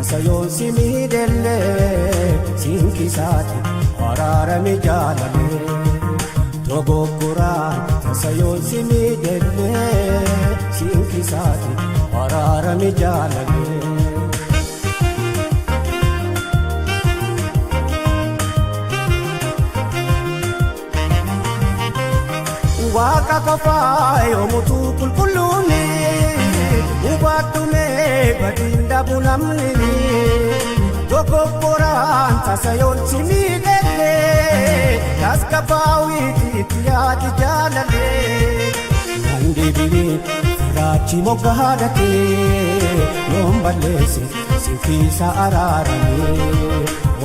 tasayoon si miidhellee sinkisaati waraarame jaalale dogoggoraan tasayoon si miidhellee sinkisaati waraarame jaalale Waka kafaa yoomutu qulqulluuni hubattume badinda bunamni dogoggoraan tasayoon si miidhelle taskafaawiiti itti yaadi jaalale Nandibini firaachi mogga haadhate yoon balleesse si keessa araarame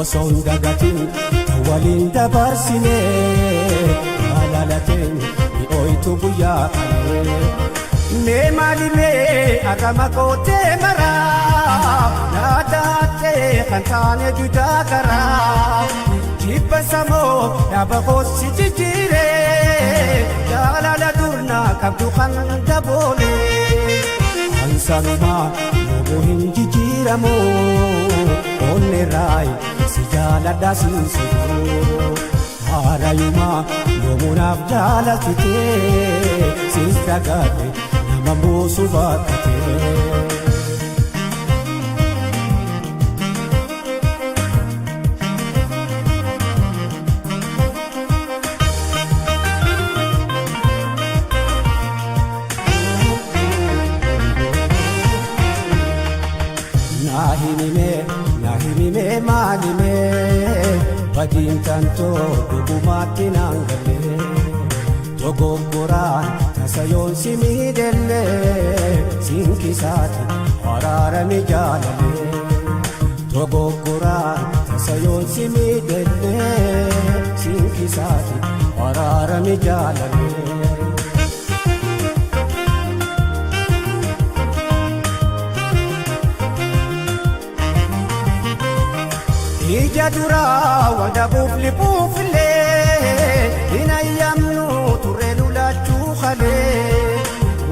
osoo hin dagatin waliin dabarsine jaalalateen Oitu guyyaa mee maali mee agama kootee maraa naataatee kan taane judaa garaa jibba samoo dhaaba koossi jijjiiree jaalala durnaa qabdu kan daboole ansanumaa yoomuu hin jijjiiramu onne raayi si jaaladha siinsituu Harayumaa yoomunaaf jaalatitee siis dagaate nama buusu baattatee Naahimime maalimee Badin tanto dugumaatti naangalee dogoggoraan tasayoon si miidhellee sinkisaati waraarame jaalale dogoggoraan tasayoon si miidhellee sinkisaati waraarame jaalale Ija duraa wanda buuflee ina yamnu turre lulachuu halee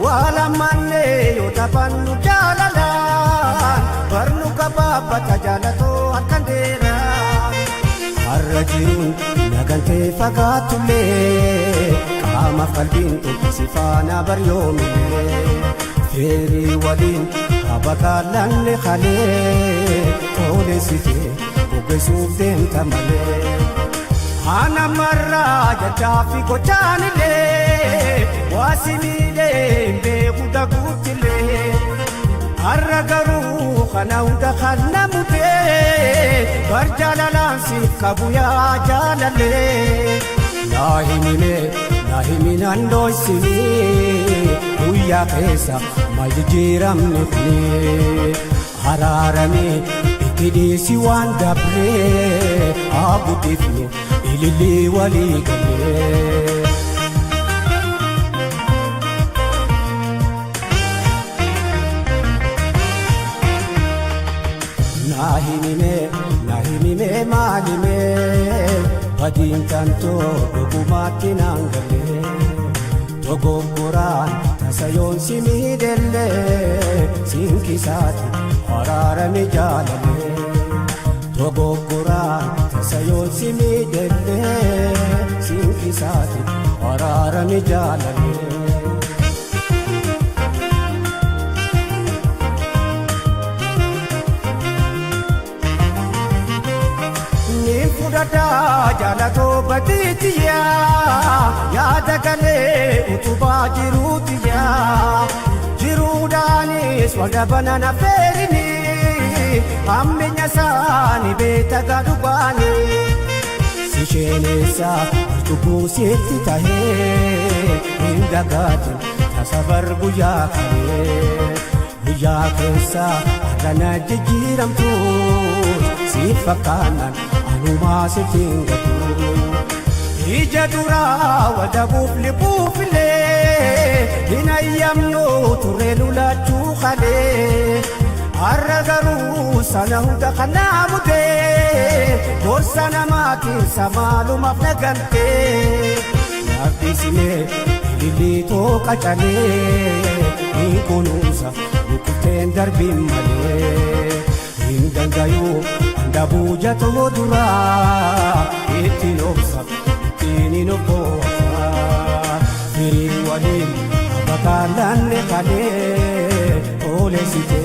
wala mannee yoo taphannu jaalalaan barnu kabaabata jaalatoo akkan deeraa har'a jiruun nagantee fagaatullee qaamaaf qalbiin si faana baryoomillee feerii waliin habakaalanne halee toolessitee Besuuf deemta malee Ana marraa jajaafi gochaanillee waasiniilee beeku daguutillee Har'a garuu kana hunda kan namutee bar jaalalaan siif qabu yaa jaalalee Naahiminaan dhoysinii guyyaa keessa maal jijjiiramne kuni Haraaramee Kidisi waan dabree abutifnu ililii walii galee Naahimime maalimee Badin tanto dugumaatti naangalee dogoggoraan tasayoon si miidhellee sinkisaati waraarame jaalale dogoggoraan tasayoon si miidhellee sinkisaati waraarame jaalale Niin fudhataa jaalatoo baditiyaa yaada galee utubaa jiruutiyaa jiruudhaanis walda banana feerini ammeenya isaanii beeta gadhubaani si sheeneessaa cubbuu sitti tahee hin dagaatin tasabar guyyaa kalee guyyaa keessaa har'ana jijjiiramtuus si fakkaannan anumaa sittiin gatu Ija duraa wada buuflee hin ayyamnu turre lulachuu halee har'a garuu sana hunda kanaa mudee gorsa namaa keessa maalumaaf nagantee Naaffisimee ilillii tooqa calee hin kunuunsa bukuteen darbiin malee hin dhabuu jatoo duraa ittiin obsa ittiin obbosa firii waliin bakka laanne kalee ooleessite